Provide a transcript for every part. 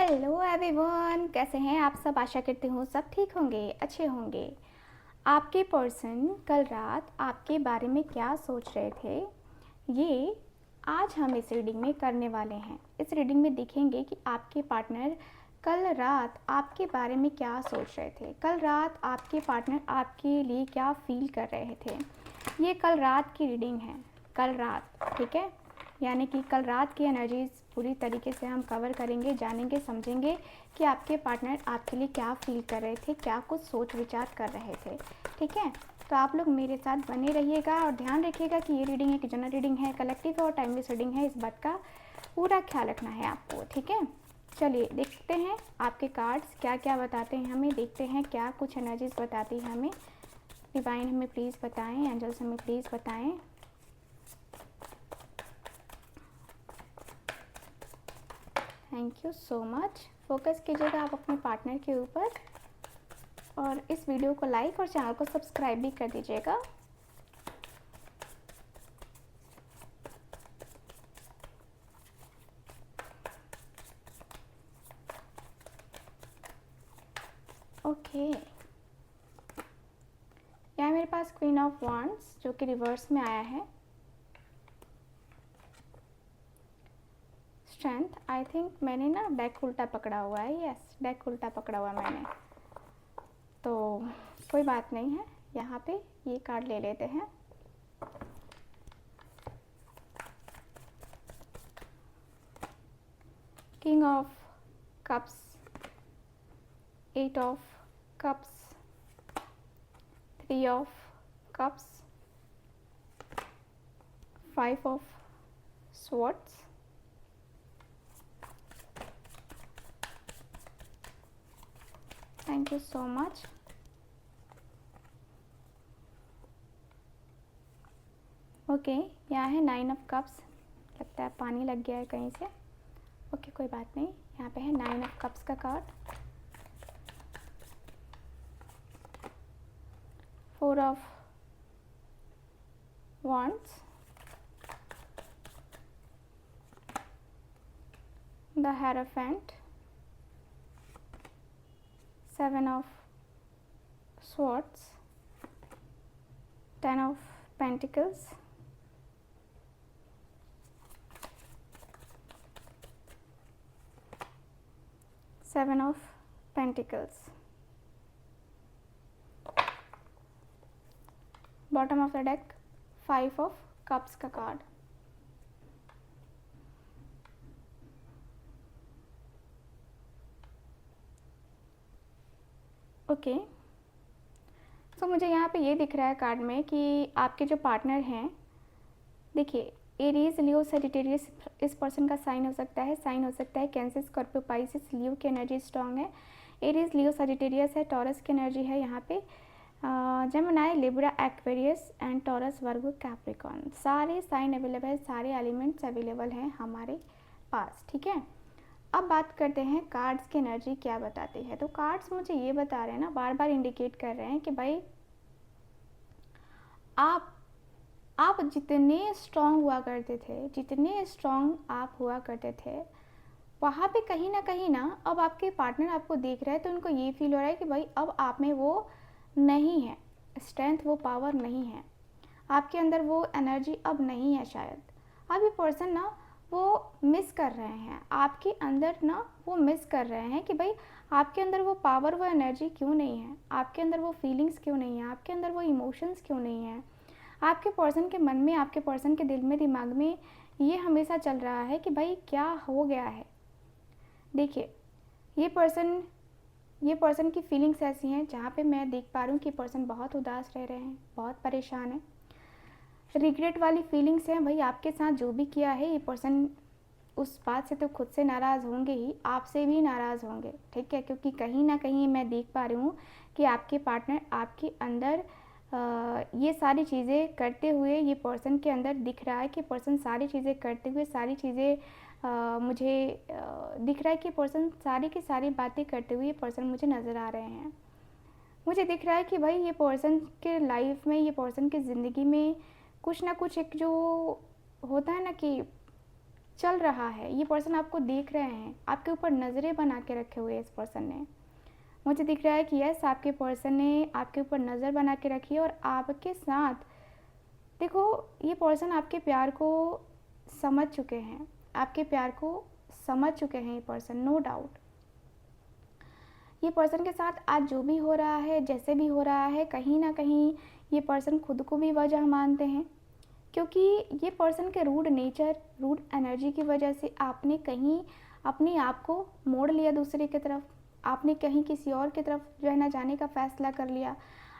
Hello everyone, कैसे हैं आप सब। आशा करती हूँ सब ठीक होंगे, अच्छे होंगे। आपके पर्सन कल रात आपके बारे में क्या सोच रहे थे, ये आज हम इस रीडिंग में करने वाले हैं। इस रीडिंग में देखेंगे कि आपके पार्टनर कल रात आपके बारे में क्या सोच रहे थे, कल रात आपके पार्टनर आपके लिए क्या फील कर रहे थे। ये कल रात की रीडिंग है, कल रात, ठीक है। यानी कि कल रात की एनर्जीज पूरी तरीके से हम कवर करेंगे, जानेंगे, समझेंगे कि आपके पार्टनर आपके लिए क्या फील कर रहे थे, क्या कुछ सोच विचार कर रहे थे, ठीक है। तो आप लोग मेरे साथ बने रहिएगा और ध्यान रखिएगा कि ये रीडिंग एक जनरल रीडिंग है, कलेक्टिव और टाइमलेस रीडिंग है। इस बात का पूरा ख्याल रखना है आपको, ठीक है। चलिए देखते हैं आपके कार्ड्स क्या क्या बताते हैं हमें, देखते हैं क्या कुछ एनर्जीज बताती है हमें। डिवाइन हमें प्लीज़ बताएं, एंजल्स हमें प्लीज़ बताएं। Thank you so much. Focus कीजिएगा आप अपने पार्टनर के ऊपर और इस वीडियो को लाइक और चैनल को सब्सक्राइब भी कर दीजिएगा। ओके, यहाँ मेरे पास क्वीन ऑफ वांड्स जो कि रिवर्स में आया है। स्ट्रेंथ, आई थिंक मैंने ना डेक उल्टा पकड़ा हुआ है। यस, डेक उल्टा पकड़ा हुआ मैंने, तो कोई बात नहीं है। यहाँ पे ये कार्ड ले लेते हैं। King of cups, eight of cups, three of cups, five of swords, thank you so much. Okay, यहाँ है नाइन ऑफ कप्स, लगता है पानी लग गया है कहीं से। ओके, कोई बात नहीं। यहाँ पे है नाइन ऑफ कप्स का card, four of wands, the Hierophant, seven of swords, ten of pentacles, seven of pentacles, bottom of the deck five of cups का कार्ड। ओके, सो मुझे यहाँ पे ये दिख रहा है कार्ड में कि आपके जो पार्टनर हैं, देखिए एरीज, लियो, सजिटेरियस इस पर्सन का साइन हो सकता है। साइन हो सकता है कैंसर, स्कॉर्पियो, पाइसिस। लियो की एनर्जी स्ट्रांग है। एरीज, लियो, सजिटेरियस है। टॉरस की एनर्जी है यहाँ पे। Gemini, Libra, Aquarius and Taurus, Virgo, Capricorn, सारे साइन अवेलेबल है, सारे एलिमेंट्स अवेलेबल हैं हमारे पास, ठीक है। अब बात करते हैं कार्ड्स की एनर्जी क्या बताती है। तो कार्ड्स मुझे ये बता रहे हैं ना, बार बार इंडिकेट कर रहे हैं कि भाई आप जितने स्ट्रांग हुआ करते थे, जितने स्ट्रांग आप हुआ करते थे, वहाँ पे कहीं ना अब आपके पार्टनर आपको देख रहे हैं तो उनको ये फील हो रहा है कि भाई अब आप में वो नहीं है स्ट्रेंथ, वो पावर नहीं है आपके अंदर, वो एनर्जी अब नहीं है शायद। अब ये पर्सन ना वो मिस कर रहे हैं आपके अंदर ना, वो मिस कर रहे हैं कि भाई आपके अंदर वो पावर, वो एनर्जी क्यों नहीं है, आपके अंदर वो फीलिंग्स क्यों नहीं है, आपके अंदर वो इमोशंस क्यों नहीं है। आपके पर्सन के मन में, आपके पर्सन के दिल में, दिमाग में ये हमेशा चल रहा है कि भाई क्या हो गया है। देखिए ये पर्सन की फीलिंग्स ऐसी हैं जहाँ पे मैं देख पा रही हूँ कि पर्सन बहुत उदास रह रहे हैं, बहुत परेशान है, रिग्रेट वाली फीलिंग्स हैं। भाई आपके साथ जो भी किया है ये पर्सन उस बात से तो खुद से नाराज़ होंगे ही, आपसे भी नाराज़ होंगे, ठीक है। क्योंकि कहीं ना कहीं मैं देख पा रही हूँ कि आपके पार्टनर आपके अंदर ये सारी चीज़ें करते हुए, ये पर्सन के अंदर दिख रहा है कि पर्सन सारी चीज़ें करते हुए, सारी चीज़ें मुझे दिख रहा है कि पर्सन सारी की सारी बातें करते हुए ये पर्सन मुझे नज़र आ रहे हैं। मुझे दिख रहा है कि भाई ये पर्सन के लाइफ में, ये पर्सन की ज़िंदगी में कुछ ना कुछ एक जो होता है ना कि चल रहा है, ये पर्सन आपको देख रहे हैं, आपके ऊपर नज़रें बना के रखे हुए हैं इस पर्सन ने। मुझे दिख रहा है कि यस, आपके पर्सन ने आपके ऊपर नज़र बना के रखी है और आपके साथ देखो, ये पर्सन आपके प्यार को समझ चुके हैं, आपके प्यार को समझ चुके हैं ये पर्सन, नो डाउट। ये पर्सन के साथ आज जो भी हो रहा है, जैसे भी हो रहा है, कहीं ना कहीं ये पर्सन खुद को भी वजह मानते हैं, क्योंकि ये पर्सन के रूड नेचर, रूड एनर्जी की वजह से आपने कहीं अपने आप को मोड़ लिया दूसरे की तरफ, आपने कहीं किसी और की तरफ जो है ना जाने का फ़ैसला कर लिया,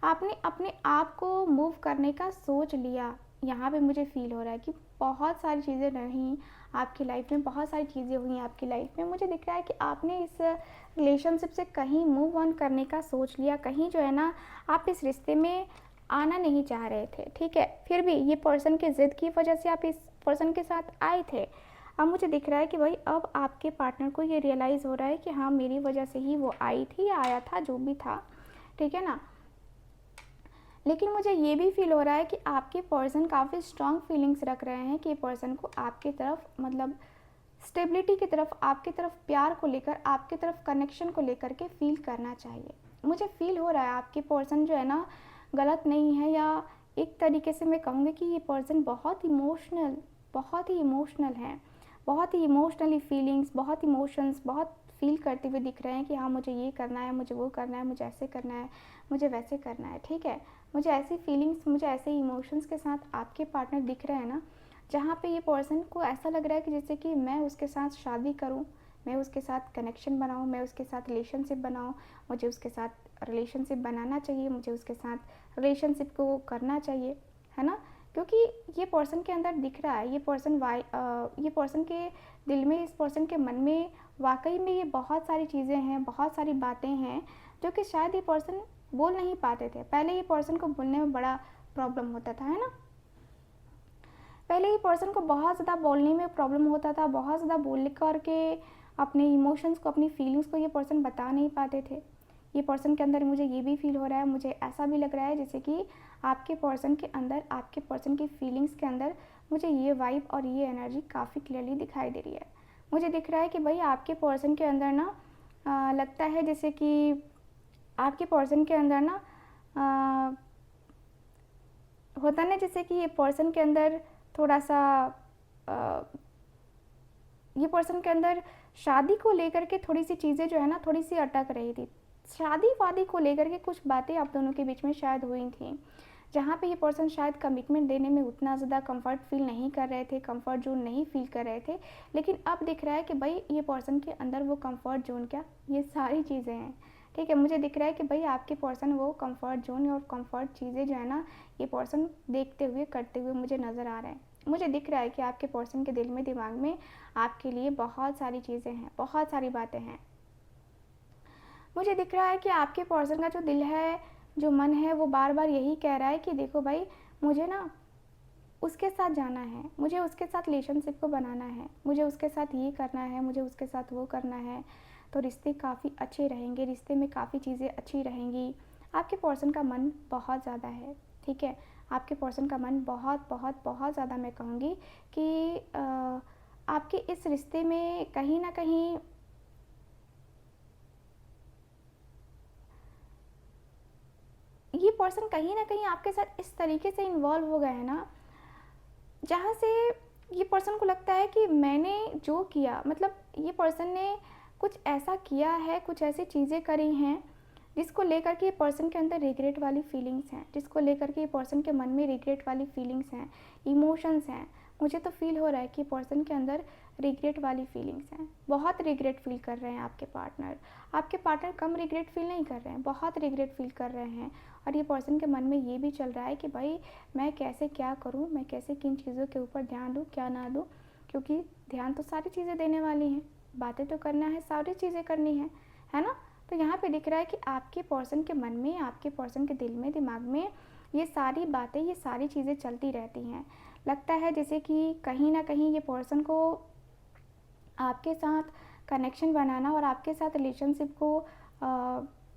आपने अपने आप को मूव करने का सोच लिया। यहाँ पे मुझे फ़ील हो रहा है कि बहुत सारी चीज़ें रहीं आपकी लाइफ में, बहुत सारी चीज़ें हुई आपकी लाइफ में। मुझे दिख रहा है कि आपने इस रिलेशनशिप से कहीं मूव ऑन करने का सोच लिया, कहीं जो है ना आप इस रिश्ते में आना नहीं चाह रहे थे, ठीक है, फिर भी ये पर्सन की ज़िद की वजह से आप इस पर्सन के साथ आए थे। अब मुझे दिख रहा है कि भाई अब आपके पार्टनर को ये रियलाइज़ हो रहा है कि हाँ, मेरी वजह से ही वो आई थी या आया था, जो भी था, ठीक है ना। लेकिन मुझे ये भी फील हो रहा है कि आपके पर्सन काफ़ी स्ट्रॉन्ग फीलिंग्स रख रहे हैं कि पर्सन को आपकी तरफ, मतलब स्टेबिलिटी की तरफ, आपकी तरफ प्यार को लेकर, आपकी तरफ कनेक्शन को लेकर के फील करना चाहिए। मुझे फील हो रहा है आपके पर्सन जो है ना गलत नहीं है, या एक तरीके से मैं कहूँगी कि ये पर्सन बहुत इमोशनल, बहुत ही इमोशनल है, बहुत ही इमोशनली फीलिंग्स, बहुत इमोशंस, बहुत फील करते हुए दिख रहे हैं कि हाँ, मुझे ये करना है, मुझे वो करना है, मुझे ऐसे करना है, मुझे वैसे करना है, ठीक है। मुझे ऐसी फीलिंग्स, मुझे ऐसे इमोशंस के साथ आपके पार्टनर दिख रहे हैं ना, जहाँ पे ये पर्सन को ऐसा लग रहा है कि जैसे कि मैं उसके साथ शादी करूँ, मैं उसके साथ कनेक्शन बनाऊँ, मैं उसके साथ रिलेशनशिप बनाऊँ, मुझे उसके साथ रिलेशनशिप बनाना चाहिए, मुझे उसके साथ रिलेशनशिप को करना चाहिए, है ना। क्योंकि ये पर्सन के अंदर दिख रहा है, ये पर्सन के दिल में, इस पर्सन के मन में वाकई में ये बहुत सारी चीज़ें हैं, बहुत सारी बातें हैं जो कि शायद ये पर्सन बोल नहीं पाते थे। पहले ये पर्सन को बोलने में बड़ा प्रॉब्लम होता था, है ना। पहले ही पर्सन को बहुत ज़्यादा बोलने में प्रॉब्लम होता था, बहुत ज़्यादा बोल कर के अपने इमोशंस को, अपनी फीलिंग्स को ये पर्सन बता नहीं पाते थे। ये पर्सन के अंदर मुझे ये भी फील हो रहा है, मुझे ऐसा भी लग रहा है जैसे कि आपके पर्सन के अंदर, आपके पर्सन की फीलिंग्स के अंदर मुझे ये वाइब और ये एनर्जी काफ़ी क्लियरली दिखाई दे रही है। मुझे दिख रहा है कि भाई आपके पर्सन के अंदर ना लगता है जैसे कि आपके पर्सन के अंदर ना होता ना, जैसे कि ये पर्सन के अंदर थोड़ा सा आ, ये पर्सन के अंदर शादी को लेकर के थोड़ी सी चीज़ें जो है ना थोड़ी सी अटक रही थी। शादी वादी को लेकर के कुछ बातें आप दोनों के बीच में शायद हुई थी, जहाँ पे ये पर्सन शायद कमिटमेंट देने में उतना ज़्यादा कंफर्ट फील नहीं कर रहे थे, कंफर्ट जोन नहीं फील कर रहे थे। लेकिन अब दिख रहा है कि भाई ये पर्सन के अंदर वो कंफर्ट जोन, क्या ये सारी चीज़ें हैं, ठीक है। मुझे दिख रहा है कि भाई आपके पर्सन वो कंफर्ट जोन और कंफर्ट चीज़ें जो है ना ये पर्सन देखते हुए, करते हुए मुझे नज़र आ रहे हैं। मुझे दिख रहा है कि आपके पर्सन के दिल में, दिमाग में आपके लिए बहुत सारी चीज़ें हैं, बहुत सारी बातें हैं। मुझे दिख रहा है कि आपके पर्सन का जो दिल है, जो मन है, वो बार बार यही कह रहा है कि देखो भाई, मुझे ना उसके साथ जाना है, मुझे उसके साथ रिलेशनशिप को बनाना है, मुझे उसके साथ ये करना है, मुझे उसके साथ वो करना है, तो रिश्ते काफ़ी अच्छे रहेंगे, रिश्ते में काफ़ी चीज़ें अच्छी रहेंगी। आपके पर्सन का मन बहुत ज़्यादा है, ठीक है। आपके पर्सन का मन बहुत बहुत बहुत ज़्यादा, मैं कहूँगी कि आपके इस रिश्ते में कहीं ना कहीं ये पर्सन कहीं ना कहीं आपके साथ इस तरीके से इन्वॉल्व हो गए हैं ना, जहाँ से ये पर्सन को लगता है कि मैंने जो किया, मतलब ये पर्सन ने कुछ ऐसा किया है, कुछ ऐसी चीज़ें करी हैं जिसको लेकर के ये पर्सन के अंदर रिग्रेट वाली फीलिंग्स हैं, जिसको लेकर के ये पर्सन के मन में रिग्रेट वाली फीलिंग्स हैं, इमोशंस हैं। मुझे तो फील हो रहा है कि पर्सन के अंदर रिग्रेट वाली फीलिंग्स हैं, बहुत रिग्रेट फील कर रहे हैं आपके पार्टनर। आपके पार्टनर कम रिग्रेट फील नहीं कर रहे हैं, बहुत रिग्रेट फील कर रहे हैं। और ये पर्सन के मन में ये भी चल रहा है कि भाई मैं कैसे क्या करूँ, मैं कैसे किन चीज़ों के ऊपर ध्यान दूँ, क्या ना दूँ, क्योंकि ध्यान तो सारी चीज़ें देने वाली हैं, बातें तो करना है, सारी चीज़ें करनी है ना। तो यहाँ पे दिख रहा है कि आपके पर्सन के मन में, आपके पर्सन के दिल में, दिमाग में ये सारी बातें, ये सारी चीज़ें चलती रहती हैं। लगता है जैसे कि कहीं ना कहीं ये पर्सन को आपके साथ कनेक्शन बनाना और आपके साथ रिलेशनशिप को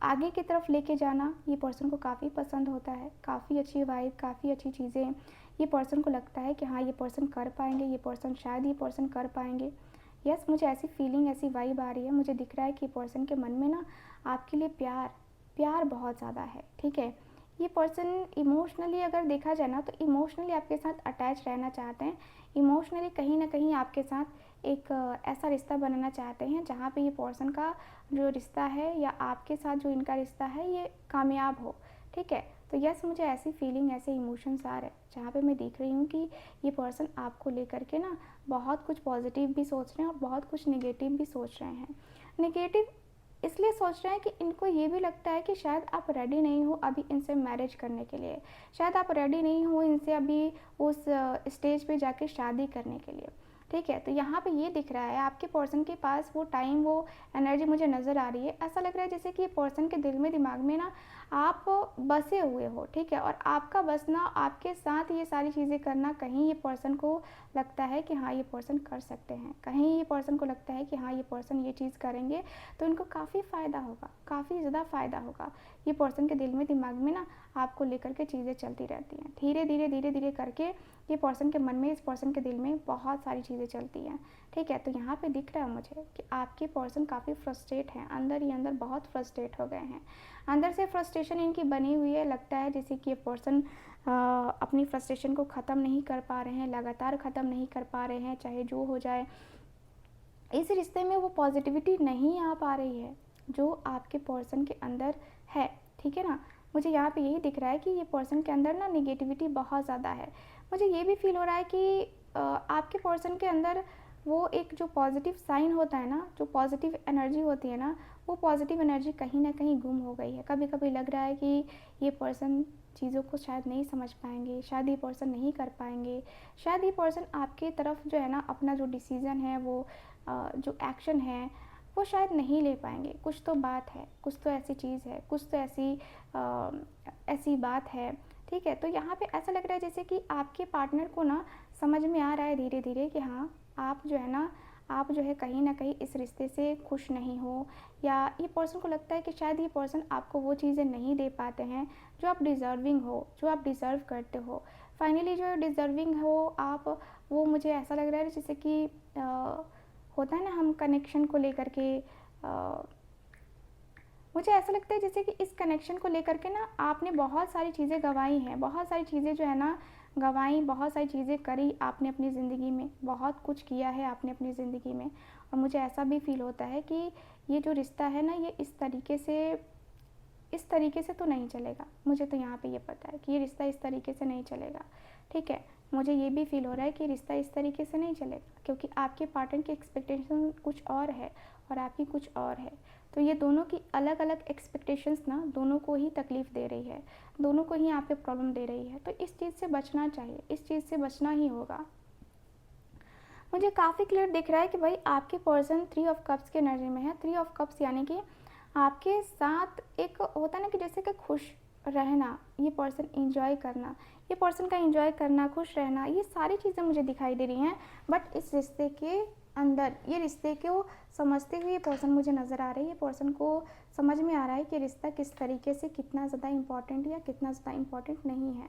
आगे की तरफ लेके जाना ये पर्सन को काफ़ी पसंद होता है। काफ़ी अच्छी वाइब, काफ़ी अच्छी चीज़ें ये पर्सन को लगता है कि हाँ ये पर्सन कर पाएंगे, ये पर्सन शायद ये पर्सन कर पाएंगे। यस, मुझे ऐसी फीलिंग, ऐसी वाइब आ रही है। मुझे दिख रहा है कि पर्सन के मन में ना आपके लिए प्यार प्यार बहुत ज़्यादा है, ठीक है। ये पर्सन इमोशनली अगर देखा जाए ना, तो इमोशनली आपके साथ अटैच रहना चाहते हैं। इमोशनली कहीं ना कहीं आपके साथ एक ऐसा रिश्ता बनाना चाहते हैं जहाँ पे ये पर्सन का जो रिश्ता है या आपके साथ जो इनका रिश्ता है ये कामयाब हो, ठीक है। तो यस, मुझे ऐसी फीलिंग, ऐसे इमोशंस आ रहे हैं जहाँ पे मैं देख रही हूँ कि ये पर्सन आपको लेकर के ना बहुत कुछ पॉजिटिव भी सोच रहे हैं और बहुत कुछ नेगेटिव भी सोच रहे हैं। नेगेटिव इसलिए सोच रहे हैं कि इनको ये भी लगता है कि शायद आप रेडी नहीं हो अभी इनसे मैरिज करने के लिए, शायद आप रेडी नहीं हो इनसे अभी उस स्टेज पे जाके शादी करने के लिए, ठीक है। तो यहाँ पे ये दिख रहा है आपके पर्सन के पास वो टाइम, वो एनर्जी मुझे नज़र आ रही है। ऐसा लग रहा है जैसे कि ये पर्सन के दिल में, दिमाग में ना आप बसे हुए हो, ठीक है। और आपका बसना, आपके साथ ये सारी चीज़ें करना, कहीं ये पर्सन को लगता है कि हाँ ये पर्सन कर सकते हैं, कहीं ये पर्सन को लगता है कि हाँ ये पर्सन ये चीज़ करेंगे तो इनको काफ़ी फ़ायदा होगा, काफ़ी ज़्यादा फ़ायदा होगा। ये पर्सन के दिल में, दिमाग में ना आपको लेकर के चीज़ें चलती रहती हैं। धीरे धीरे करके ये पर्सन के मन में, इस पर्सन के दिल में बहुत सारी चीज़ें चलती हैं, ठीक है। तो यहाँ पे दिख रहा है मुझे कि आपके पर्सन काफ़ी फ्रस्ट्रेट हैं, अंदर ही अंदर बहुत फ्रस्ट्रेट हो गए हैं। अंदर से फ्रस्ट्रेशन इनकी बनी हुई है। लगता है जैसे कि ये पर्सन अपनी फ्रस्ट्रेशन को ख़त्म नहीं कर पा रहे हैं, लगातार ख़त्म नहीं कर पा रहे हैं, चाहे जो हो जाए। इस रिश्ते में वो पॉजिटिविटी नहीं आ पा रही है जो आपके पर्सन के अंदर है, ठीक है ना। मुझे यहाँ पे यही दिख रहा है कि ये पर्सन के अंदर ना निगेटिविटी बहुत ज़्यादा है। मुझे ये भी फील हो रहा है कि आपके पर्सन के अंदर वो एक जो पॉजिटिव साइन होता है ना, जो पॉजिटिव एनर्जी होती है ना, वो पॉजिटिव एनर्जी कहीं ना कहीं गुम हो गई है। कभी कभी लग रहा है कि ये पर्सन चीज़ों को शायद नहीं समझ पाएंगे, शायद ये पर्सन नहीं कर पाएंगे, शायद ये पर्सन आपके तरफ जो है ना अपना जो डिसीज़न है, वो जो एक्शन है वो शायद नहीं ले पाएंगे। कुछ तो बात है, कुछ तो ऐसी चीज़ है, कुछ तो ऐसी बात है, ठीक है। तो यहाँ पे ऐसा लग रहा है जैसे कि आपके पार्टनर को ना समझ में आ रहा है धीरे धीरे कि हाँ आप जो है ना, आप जो है कहीं ना कहीं इस रिश्ते से खुश नहीं हो, या ये पर्सन को लगता है कि शायद ये पर्सन आपको वो चीज़ें नहीं दे पाते हैं जो आप डिज़र्विंग हो, जो आप डिज़र्व करते हो। फाइनली जो डिज़र्विंग हो आप, वो मुझे ऐसा लग रहा है जैसे कि होता है ना, हम कनेक्शन को लेकर के मुझे ऐसा लगता है जैसे कि इस कनेक्शन को लेकर के ना आपने बहुत सारी चीज़ें गंवाई हैं, बहुत सारी चीज़ें जो है ना गंवाई, बहुत सारी चीज़ें करी आपने अपनी ज़िंदगी में, बहुत कुछ किया है आपने अपनी ज़िंदगी में। और मुझे ऐसा भी फील होता है कि ये जो रिश्ता है ना, ये इस तरीके से तो नहीं चलेगा। मुझे तो यहाँ पे ये पता है कि ये रिश्ता इस तरीके से नहीं चलेगा, ठीक है। मुझे ये भी फील हो रहा है कि रिश्ता इस तरीके से नहीं चलेगा, क्योंकि आपके पार्टनर की एक्सपेक्टेशन कुछ और है और आपकी कुछ और है। तो ये दोनों की अलग अलग एक्सपेक्टेशंस ना दोनों को ही तकलीफ़ दे रही है, दोनों को ही यहाँ पे प्रॉब्लम दे रही है। तो इस चीज़ से बचना चाहिए, इस चीज़ से बचना ही होगा। मुझे काफ़ी क्लियर दिख रहा है कि भाई आपके पर्सन 3 ऑफ कप्स की एनर्जी में है। 3 ऑफ कप्स यानी कि आपके साथ एक होता है ना कि जैसे कि खुश रहना, ये पर्सन एंजॉय करना, ये पर्सन का एंजॉय करना, खुश रहना, ये सारी चीज़ें मुझे दिखाई दे रही हैं। बट इस रिश्ते के अंदर, ये रिश्ते को समझते हुए ये पर्सन मुझे नज़र आ रही है। ये पर्सन को समझ में आ रहा है कि रिश्ता किस तरीके से, कितना ज़्यादा इम्पॉर्टेंट या कितना ज़्यादा इम्पॉर्टेंट नहीं है।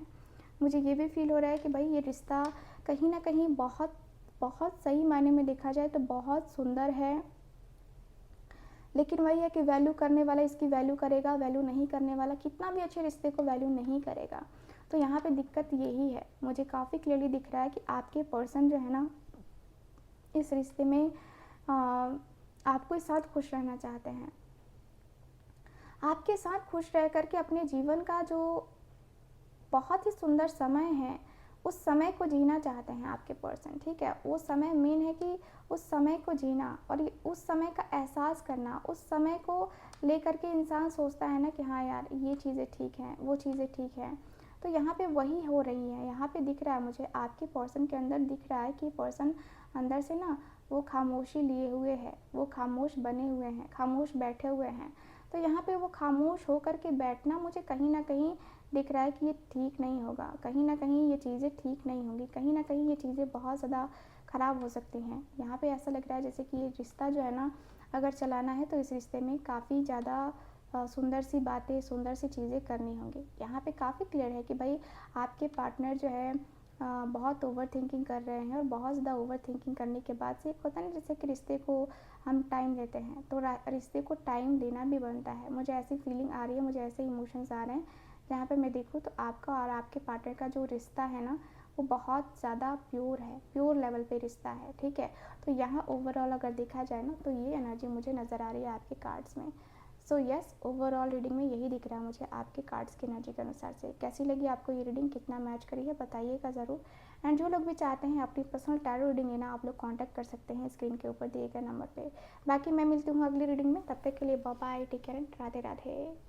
मुझे ये भी फील हो रहा है कि भाई ये रिश्ता कहीं ना कहीं बहुत बहुत सही मायने में देखा जाए तो बहुत सुंदर है, लेकिन वही है कि वैल्यू करने वाला इसकी वैल्यू करेगा, वैल्यू नहीं करने वाला कितना भी अच्छे रिश्ते को वैल्यू नहीं करेगा। तो यहाँ पे दिक्कत यही है। मुझे काफ़ी क्लियरली दिख रहा है कि आपके पर्सन जो है ना इस रिश्ते में आपके साथ खुश रहना चाहते हैं, आपके साथ खुश रह करके अपने जीवन का जो बहुत ही सुंदर समय है उस समय को जीना चाहते हैं आपके पर्सन, ठीक है। वो समय मेन है कि उस समय को जीना और उस समय का एहसास करना, उस समय को लेकर के इंसान सोचता है ना कि हाँ यार ये चीज़ें ठीक हैं, वो चीज़ें ठीक हैं। तो यहाँ पे वही हो रही है। यहाँ पे दिख रहा है मुझे आपके पर्सन के अंदर दिख रहा है कि पर्सन अंदर से ना वो खामोशी लिए हुए है, वो खामोश बने हुए हैं, खामोश बैठे हुए हैं। तो यहाँ पे वो खामोश होकर के बैठना मुझे कहीं ना कहीं दिख रहा है कि ये ठीक नहीं होगा, कहीं ना कहीं ये चीज़ें ठीक नहीं होंगी, कहीं ना कहीं ये चीज़ें बहुत ज़्यादा ख़राब हो सकती हैं। यहाँ पे ऐसा लग रहा है जैसे कि ये रिश्ता जो है ना अगर चलाना है तो इस रिश्ते में काफ़ी ज़्यादा सुंदर सी बातें, सुंदर सी चीज़ें करनी होंगी। यहाँ पे काफ़ी क्लियर है कि भाई आपके पार्टनर जो है बहुत ओवर थिंकिंग कर रहे हैं, और बहुत ज़्यादा ओवर थिंकिंग करने के बाद से एक होता है ना, जैसे कि रिश्ते को हम टाइम देते हैं, तो रिश्ते को टाइम देना भी बनता है। मुझे ऐसी फीलिंग आ रही है, मुझे ऐसे इमोशंस आ रहे हैं, जहाँ पे मैं देखूँ तो आपका और आपके पार्टनर का जो रिश्ता है ना, वो बहुत ज़्यादा प्योर है, प्योर लेवल पे रिश्ता है, ठीक है। तो यहाँ ओवरऑल अगर देखा जाए ना, तो ये एनर्जी मुझे नज़र आ रही है आपके कार्ड्स में। सो यस, ओवरऑल रीडिंग में यही दिख रहा है मुझे आपके कार्ड्स की एनर्जी के अनुसार से। कैसी लगी आपको ये रीडिंग, कितना मैच करी है, बताइएगा ज़रूर। एंड जो लोग भी चाहते हैं अपनी पर्सनल टैरो रीडिंग लेना, आप लोग कांटेक्ट कर सकते हैं स्क्रीन के ऊपर दिए गए नंबर पे। बाकी मैं मिलती हूँ अगली रीडिंग में, तब तक के लिए bye bye, take care and Radhe Radhe.